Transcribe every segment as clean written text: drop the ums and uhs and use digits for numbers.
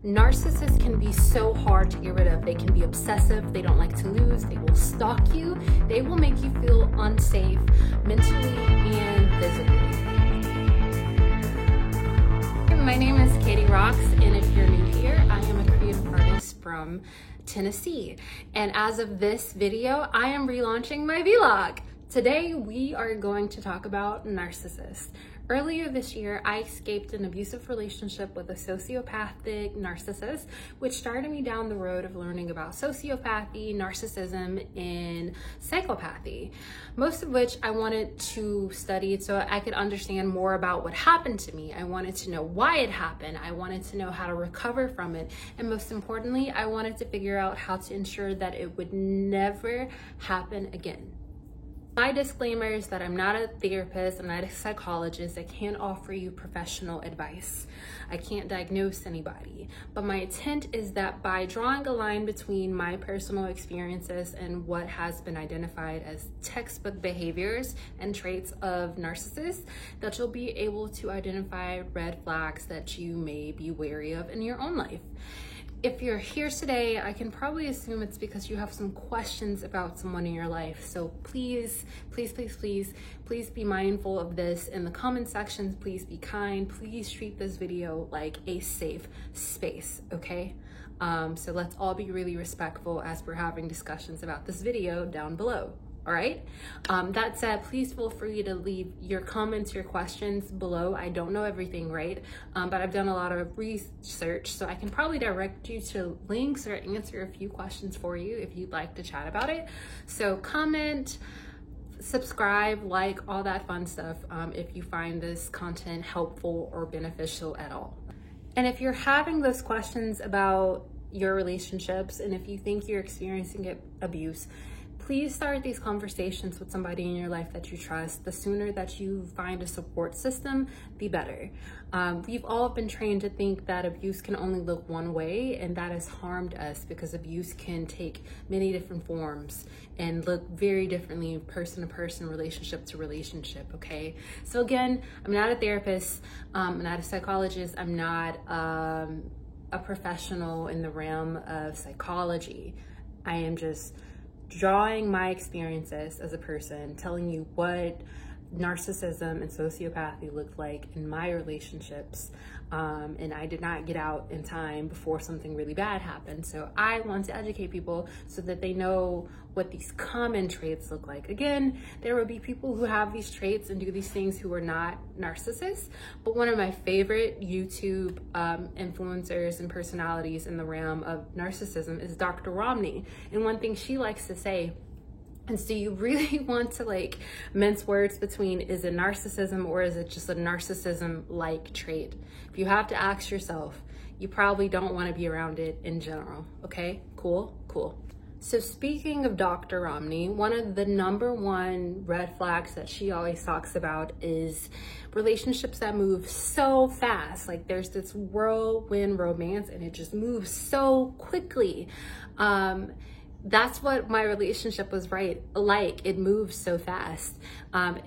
Narcissists can be so hard to get rid of. They can be obsessive, they don't like to lose, they will stalk you, they will make you feel unsafe mentally and physically. My name is Katie Rocks, and if you're new here, I am a creative artist from Tennessee. And as of this video, I am relaunching my vlog. Today, we are going to talk about narcissists. Earlier this year, I escaped an abusive relationship with a sociopathic narcissist, which started me down the road of learning about sociopathy, narcissism, and psychopathy, most of which I wanted to study so I could understand more about what happened to me. I wanted to know why it happened. I wanted to know how to recover from it. And most importantly, I wanted to figure out how to ensure that it would never happen again. My disclaimer is that I'm not a therapist, I'm not a psychologist, I can't offer you professional advice. I can't diagnose anybody. But my intent is that by drawing a line between my personal experiences and what has been identified as textbook behaviors and traits of narcissists, that you'll be able to identify red flags that you may be wary of in your own life. If you're here today, I can probably assume it's because you have some questions about someone in your life. So please, please, please, please, please be mindful of this in the comment sections. Please be kind. Please treat this video like a safe space, okay? So let's all be really respectful as we're having discussions about this video down below. All right. That said, please feel free to leave your comments, your questions below. I don't know everything, right? But I've done a lot of research, so I can probably direct you to links or answer a few questions for you if you'd like to chat about it. So comment, subscribe, like, all that fun stuff if you find this content helpful or beneficial at all. And if you're having those questions about your relationships and if you think you're experiencing abuse, please start these conversations with somebody in your life that you trust. The sooner that you find a support system, the better. We've all been trained to think that abuse can only look one way, and that has harmed us because abuse can take many different forms and look very differently person to person, relationship to relationship, okay? So again, I'm not a therapist, I'm not a psychologist, I'm not a professional in the realm of psychology. I am just drawing my experiences as a person, telling you what narcissism and sociopathy looked like in my relationships. And I did not get out in time before something really bad happened. So I want to educate people so that they know what these common traits look like. Again, there will be people who have these traits and do these things who are not narcissists. But one of my favorite YouTube influencers and personalities in the realm of narcissism is Dr. Romney. And one thing she likes to say, and so you really want to like mince words between, is it narcissism or is it just a narcissism-like trait? If you have to ask yourself, you probably don't want to be around it in general, okay? Cool, cool. So speaking of Dr. Romney, one of the #1 red flags that she always talks about is relationships that move so fast. Like there's this whirlwind romance and it just moves so quickly. That's what my relationship was like. It moved so fast.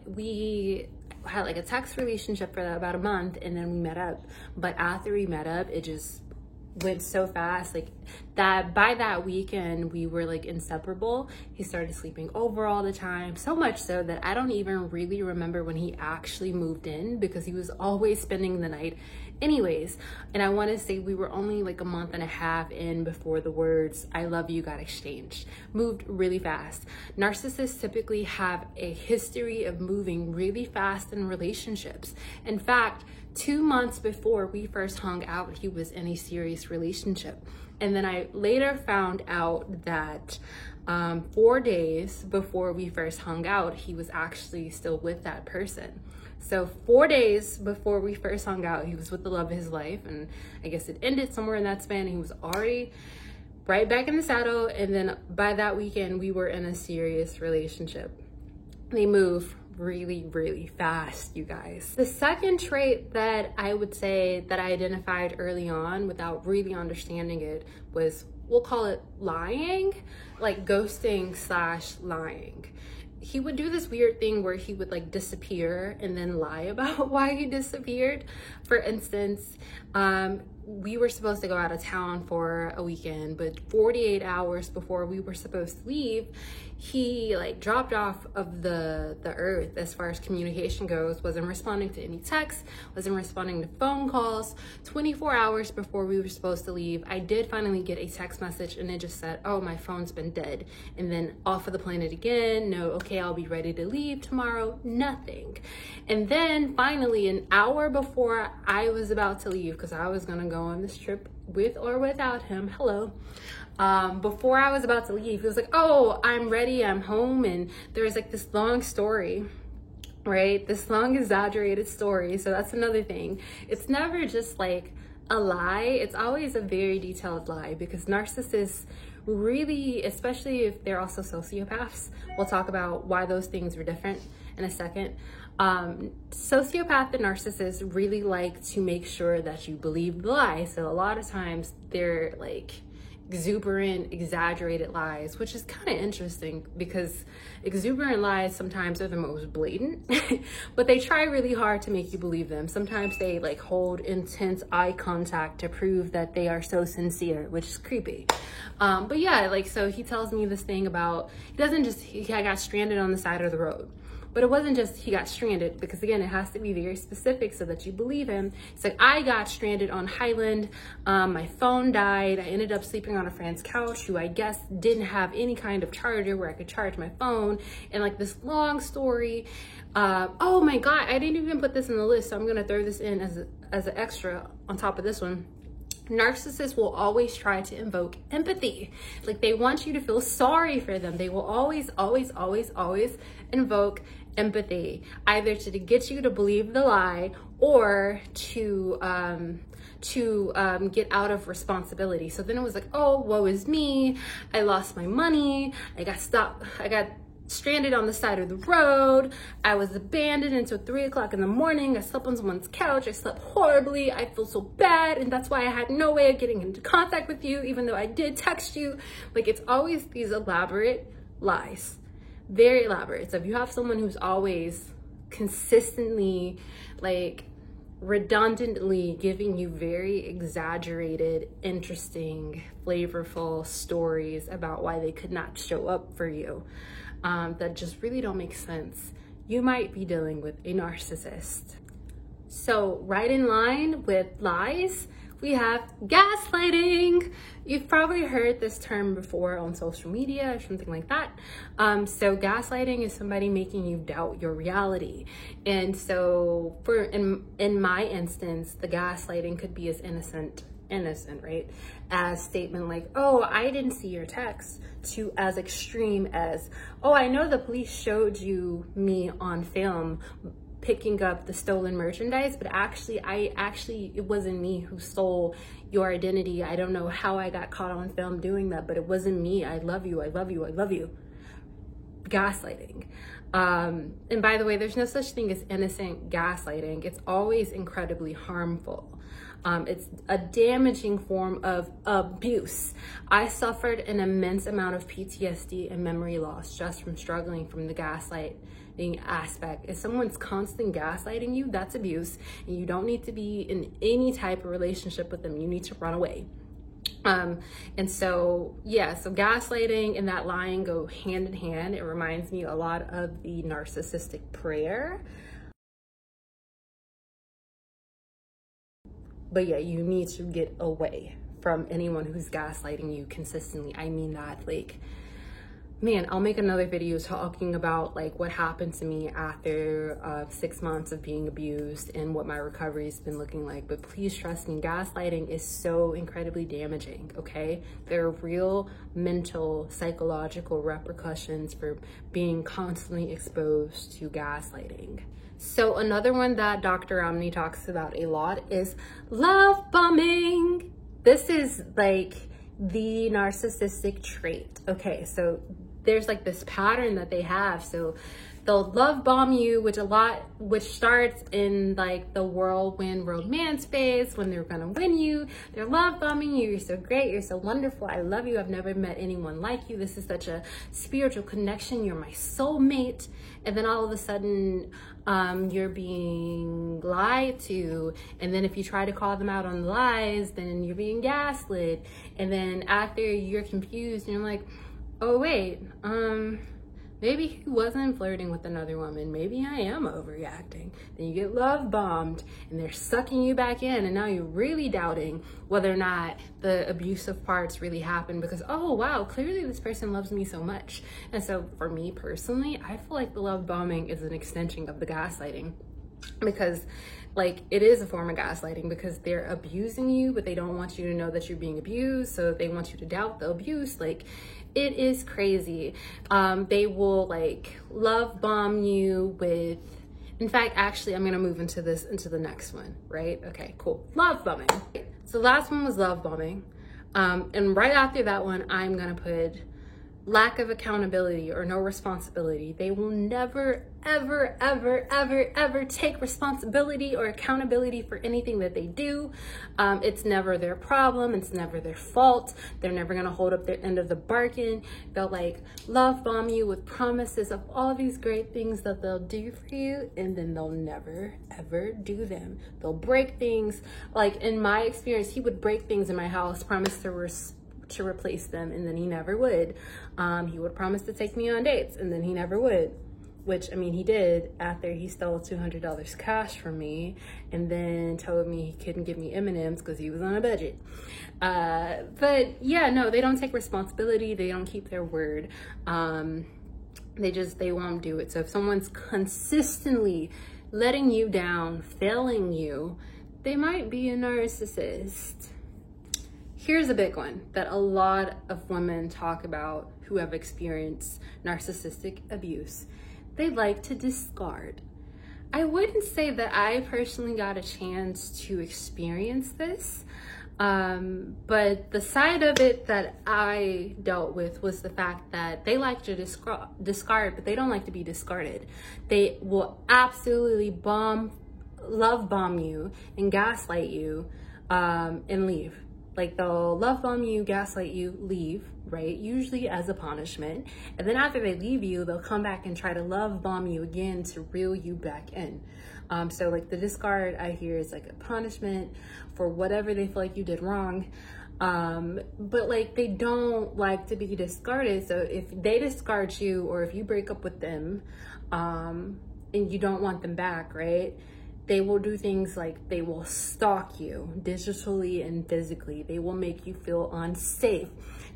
We had like a text relationship for about a month and then we met up. But after we met up, it just went so fast, like that by that weekend we were like inseparable. He started sleeping over all the time, so much so that I don't even really remember when he actually moved in because he was always spending the night anyways. And I want to say we were only like a month and a half in before the words "I love you" got exchanged. Moved really fast. Narcissists typically have a history of moving really fast in relationships. In fact, 2 months before we first hung out, he was in a serious relationship. And then I later found out that 4 days before we first hung out, he was actually still with that person. So 4 days before we first hung out, he was with the love of his life. And I guess it ended somewhere in that span. He was already right back in the saddle. And then by that weekend, we were in a serious relationship. They move really, really fast, you guys. The second trait that I would say that I identified early on without really understanding it was, we'll call it lying, like ghosting / lying. He would do this weird thing where he would like disappear and then lie about why he disappeared. For instance, we were supposed to go out of town for a weekend, but 48 hours before we were supposed to leave, he like dropped off of the earth as far as communication goes, wasn't responding to any texts, wasn't responding to phone calls. 24 hours before we were supposed to leave, I did finally get a text message, and it just said, oh, my phone's been dead. And then off of the planet again, no, okay, I'll be ready to leave tomorrow, nothing. And then finally, an hour before I was about to leave, because I was gonna go on this trip with or without him, hello, before I was about to leave, he was like, oh, I'm ready, I'm home. And there was like this long story, right? This long exaggerated story. So that's another thing. It's never just like a lie. It's always a very detailed lie, because narcissists really, especially if they're also sociopaths, we'll talk about why those things were different in a second. Sociopath and narcissists really like to make sure that you believe the lie. So a lot of times they're like exuberant, exaggerated lies, which is kind of interesting, because exuberant lies sometimes are the most blatant, but they try really hard to make you believe them. Sometimes they like hold intense eye contact to prove that they are so sincere, which is creepy. But yeah, like, so he tells me this thing about, he got stranded on the side of the road. But it wasn't just he got stranded, because again, it has to be very specific so that you believe him. It's like, I got stranded on Highland, my phone died, I ended up sleeping on a friend's couch who I guess didn't have any kind of charger where I could charge my phone, and like this long story. Oh my God, I didn't even put this in the list, so I'm gonna throw this in as an extra on top of this one. Narcissists will always try to invoke empathy. Like, they want you to feel sorry for them. They will always, always, always, always invoke empathy, either to get you to believe the lie or to get out of responsibility. So then it was like, oh, woe is me. I lost my money. I got stranded on the side of the road. I was abandoned until 3 o'clock in the morning. I slept on someone's couch. I slept horribly. I feel so bad. And that's why I had no way of getting into contact with you, even though I did text you. Like, it's always these elaborate lies, very elaborate. So if you have someone who's always consistently, like, redundantly giving you very exaggerated, interesting, flavorful stories about why they could not show up for you, that just really don't make sense, you might be dealing with a narcissist. So right in line with lies, we have gaslighting. You've probably heard this term before on social media or something like that. So gaslighting is somebody making you doubt your reality. And so in my instance, the gaslighting could be as innocent, right? As statement like, oh, I didn't see your text, to as extreme as, oh, I know the police showed you me on film picking up the stolen merchandise, but it wasn't me who stole your identity. I don't know how I got caught on film doing that, but it wasn't me. I love you. I love you. I love you. Gaslighting. And by the way, there's no such thing as innocent gaslighting. It's always incredibly harmful. It's a damaging form of abuse. I suffered an immense amount of PTSD and memory loss just from struggling from the gaslighting aspect. If someone's constantly gaslighting you, that's abuse, and you don't need to be in any type of relationship with them. You need to run away. And so, yeah, so gaslighting and that lying go hand in hand. It reminds me a lot of the narcissistic prayer. But yeah, you need to get away from anyone who's gaslighting you consistently. I mean that, like, man, I'll make another video talking about like what happened to me after 6 months of being abused and what my recovery has been looking like. But please trust me, gaslighting is so incredibly damaging, okay? There are real mental, psychological repercussions for being constantly exposed to gaslighting. So another one that Dr. Ramani talks about a lot is love bombing. This is like the narcissistic trait. Okay, so there's like this pattern that they have. So they'll love bomb you, which starts in like the whirlwind romance phase when they're gonna win you. They're love bombing you. You're so great. You're so wonderful. I love you. I've never met anyone like you. This is such a spiritual connection. You're my soulmate. And then all of a sudden, you're being lied to. And then if you try to call them out on the lies, then you're being gaslit. And then after you're confused and you're like, oh wait, maybe he wasn't flirting with another woman. Maybe I am overreacting. Then you get love bombed and they're sucking you back in. And now you're really doubting whether or not the abusive parts really happened because, oh wow, clearly this person loves me so much. And so for me personally, I feel like the love bombing is an extension of the gaslighting, because like it is a form of gaslighting because they're abusing you, but they don't want you to know that you're being abused. So they want you to doubt the abuse. Like, it is crazy. They will like love bomb you with, in fact, actually, I'm gonna move into the next one, right? Okay, cool. Love bombing. So the last one was love bombing. And right after that one, I'm gonna put lack of accountability or no responsibility. They will never, ever, ever, ever, ever take responsibility or accountability for anything that they do. It's never their problem. It's never their fault. They're never going to hold up their end of the bargain. They'll like love bomb you with promises of all these great things that they'll do for you, and then they'll never, ever do them. They'll break things. Like in my experience, he would break things in my house, promise to replace them, and then he never would. He would promise to take me on dates, and then he never would, which I mean he did after he stole $200 cash from me and then told me he couldn't give me M&Ms because he was on a budget. But yeah, no, they don't take responsibility. They don't keep their word. They won't do it. So if someone's consistently letting you down, failing you, they might be a narcissist. Here's a big one that a lot of women talk about who have experienced narcissistic abuse. They like to discard. I wouldn't say that I personally got a chance to experience this, but the side of it that I dealt with was the fact that they like to discard, but they don't like to be discarded. They will absolutely love bomb you and gaslight you and leave. Like they'll love bomb you, gaslight you, leave, right? Usually as a punishment. And then after they leave you, they'll come back and try to love bomb you again to reel you back in. So like the discard I hear is like a punishment for whatever they feel like you did wrong. But like they don't like to be discarded. So if they discard you or if you break up with them and you don't want them back, right? They will do things like they will stalk you digitally and physically. They will make you feel unsafe.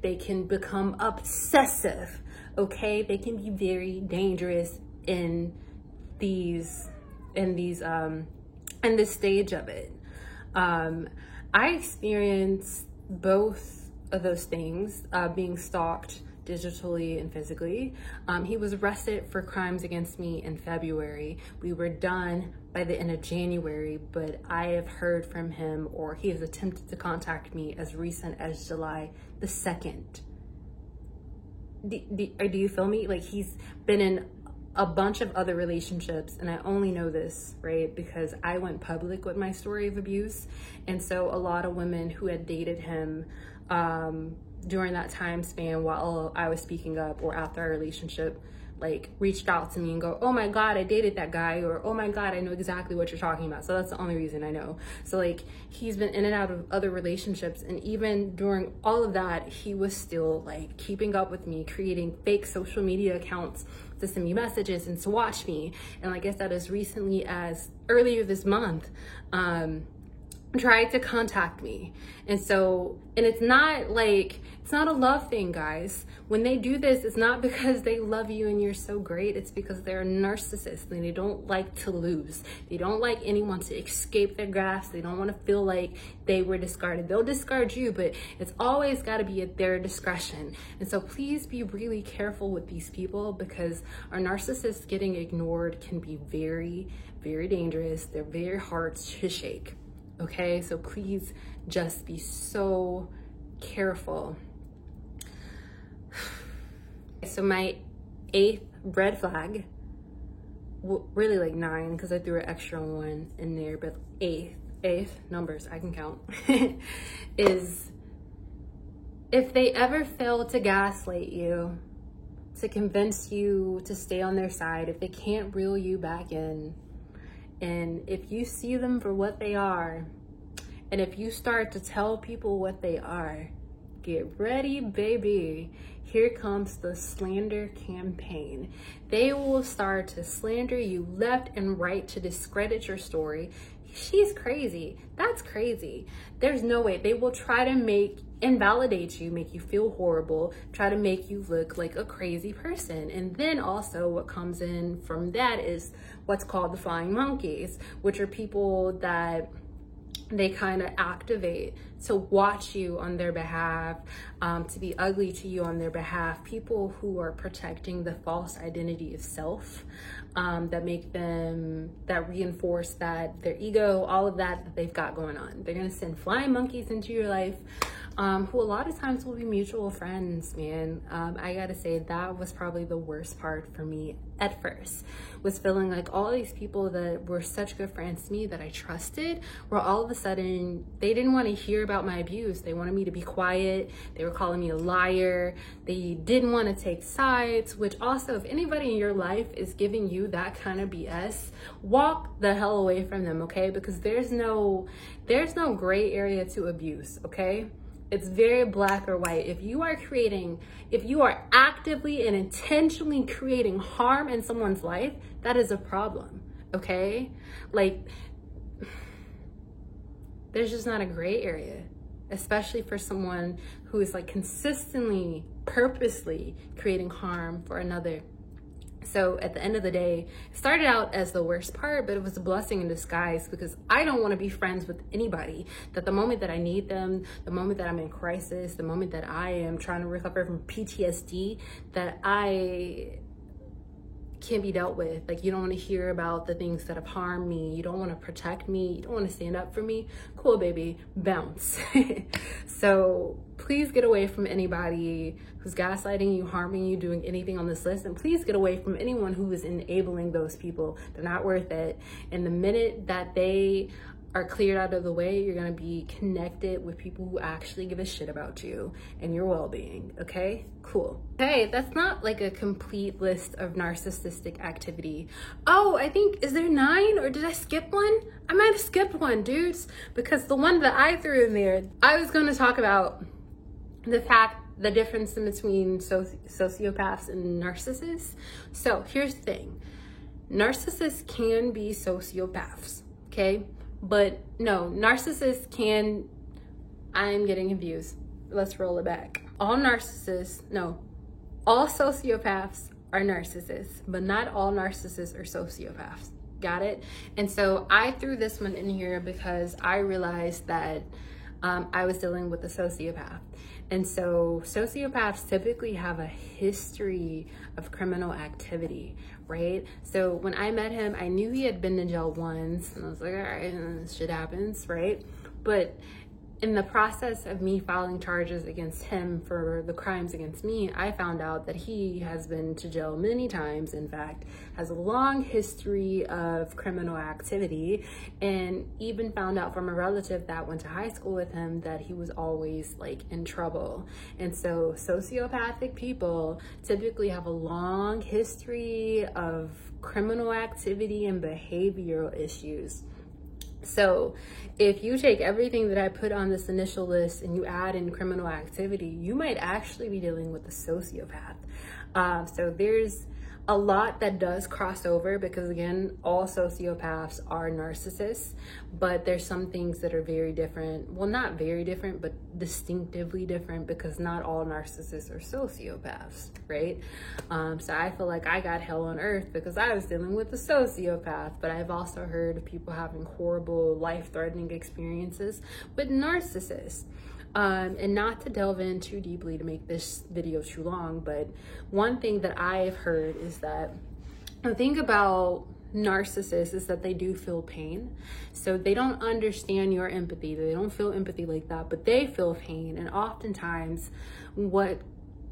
They can become obsessive, okay? They can be very dangerous in this stage of it. I experienced both of those things, being stalked digitally and physically. He was arrested for crimes against me in February. We were done by the end of January, but I have heard from him, or he has attempted to contact me as recent as July the 2nd. Do you feel me? Like he's been in a bunch of other relationships, and I only know this, right, because I went public with my story of abuse. And so a lot of women who had dated him during that time span while I was speaking up or after our relationship, like reached out to me and go, oh my God, I dated that guy, or oh my God, I know exactly what you're talking about. So that's the only reason I know. So like he's been in and out of other relationships, and even during all of that, he was still like keeping up with me, creating fake social media accounts to send me messages and to watch me. And like I said, as recently as earlier this month, tried to contact me. And it's not like, it's not a love thing, guys. When they do this, it's not because they love you and you're so great. It's because they're narcissists and they don't like to lose. They don't like anyone to escape their grasp. They don't want to feel like they were discarded. They'll discard you, but it's always got to be at their discretion. And so please be really careful with these people, because our narcissists getting ignored can be very, very dangerous. They're very hard to shake. Okay, so please just be so careful. So my 8th red flag really like 9 because I threw an extra one in there, but eighth numbers I can count is if they ever fail to gaslight you, to convince you to stay on their side, if they can't reel you back in, and if you see them for what they are, and if you start to tell people what they are, get ready, baby. Here comes the slander campaign. They will start to slander you left and right to discredit your story. She's crazy. That's crazy. There's no way. They will try to invalidate you, make you feel horrible, try to make you look like a crazy person. And then also what comes in from that is what's called the flying monkeys, which are people that they kind of activate to watch you on their behalf, to be ugly to you on their behalf. People who are protecting the false identity of self, that reinforce that their ego, all of that they've got going on. They're gonna send flying monkeys into your life, who a lot of times will be mutual friends, man. I gotta say that was probably the worst part for me at first, was feeling like all these people that were such good friends to me that I trusted were all of a sudden, they didn't want to hear about my abuse. They wanted me to be quiet. They were calling me a liar. They didn't want to take sides, which also, if anybody in your life is giving you that kind of BS, walk the hell away from them, okay? Because there's no gray area to abuse, okay? It's very black or white. If you are actively and intentionally creating harm in someone's life, that is a problem, okay? Like, there's just not a gray area, especially for someone who is like consistently, purposely creating harm for another. So at the end of the day, it started out as the worst part, but it was a blessing in disguise, because I don't want to be friends with anybody that the moment that I need them, the moment that I'm in crisis, the moment that I am trying to recover from PTSD, that I can't be dealt with. Like, you don't want to hear about the things that have harmed me. You don't want to protect me. You don't want to stand up for me. Cool, baby, bounce. So please get away from anybody who's gaslighting you, harming you, doing anything on this list. And please get away from anyone who is enabling those people. They're not worth it. And the minute that they are cleared out of the way, you're going to be connected with people who actually give a shit about you and your well-being. Okay, cool. Okay, that's not like a complete list of narcissistic activity. Oh, I think, is there 9 or did I skip one? I might have skipped one, dudes, because the one that I threw in there, I was going to talk about the difference in between sociopaths and narcissists. So here's the thing. Narcissists can be sociopaths, okay? But no, narcissists can, I'm getting confused. Let's roll it back. All sociopaths are narcissists, but not all narcissists are sociopaths. Got it? And so I threw this one in here because I realized that I was dealing with a sociopath. And so sociopaths typically have a history of criminal activity, right? So when I met him, I knew he had been to jail once, and I was like, all right, this shit happens, right? But in the process of me filing charges against him for the crimes against me, I found out that he has been to jail many times, in fact, has a long history of criminal activity, and even found out from a relative that went to high school with him that he was always like in trouble. And so sociopathic people typically have a long history of criminal activity and behavioral issues. So if you take everything that I put on this initial list and you add in criminal activity, you might actually be dealing with a sociopath. So there's a lot that does cross over, because again, all sociopaths are narcissists, but there's some things that are very different. Well, not very different, but distinctively different, because not all narcissists are sociopaths, right? So I feel like I got hell on earth because I was dealing with a sociopath, but I've also heard of people having horrible, life-threatening experiences with narcissists. And not to delve in too deeply to make this video too long, but one thing that I've heard is that the thing about narcissists is that they do feel pain. So they don't understand your empathy. They don't feel empathy like that, but they feel pain. And oftentimes what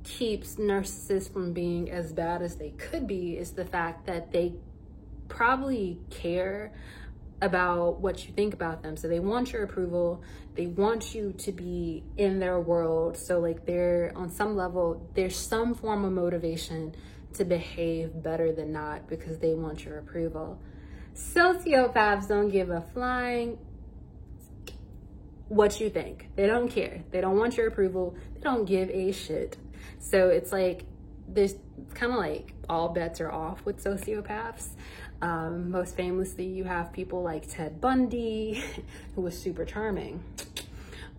keeps narcissists from being as bad as they could be is the fact that they probably care about what you think about them. So they want your approval. They want you to be in their world. So like they're on some level, there's some form of motivation to behave better than not because they want your approval. Sociopaths don't give a flying what you think. They don't care. They don't want your approval. They don't give a shit. So it's like there's kind of like all bets are off with sociopaths. Most famously, you have people like Ted Bundy, who was super charming.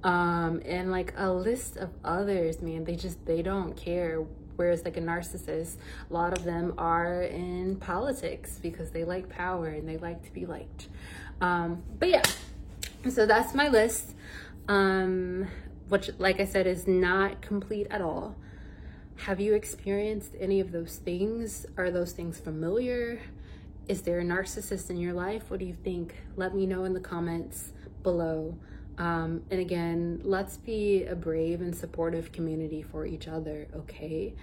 And like a list of others, man, they don't care. Whereas like a narcissist, a lot of them are in politics because they like power and they like to be liked. But yeah, so that's my list, which like I said, is not complete at all. Have you experienced any of those things? Are those things familiar? Is there a narcissist in your life? What do you think? Let me know in the comments below. And again, let's be a brave and supportive community for each other, okay?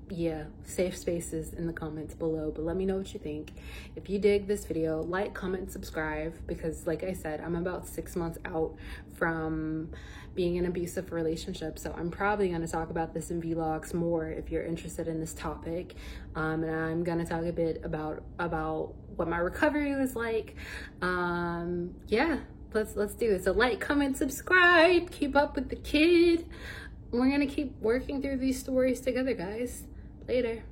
Yeah, safe spaces in the comments below, but let me know what you think. If you dig this video, like, comment, subscribe, because like I said, I'm about 6 months out from being in an abusive relationship, so I'm probably going to talk about this in vlogs more if you're interested in this topic. And I'm going to talk a bit about what my recovery was like. Yeah, let's do it. So like, comment, subscribe, keep up with the kid. We're gonna keep working through these stories together, guys. Later.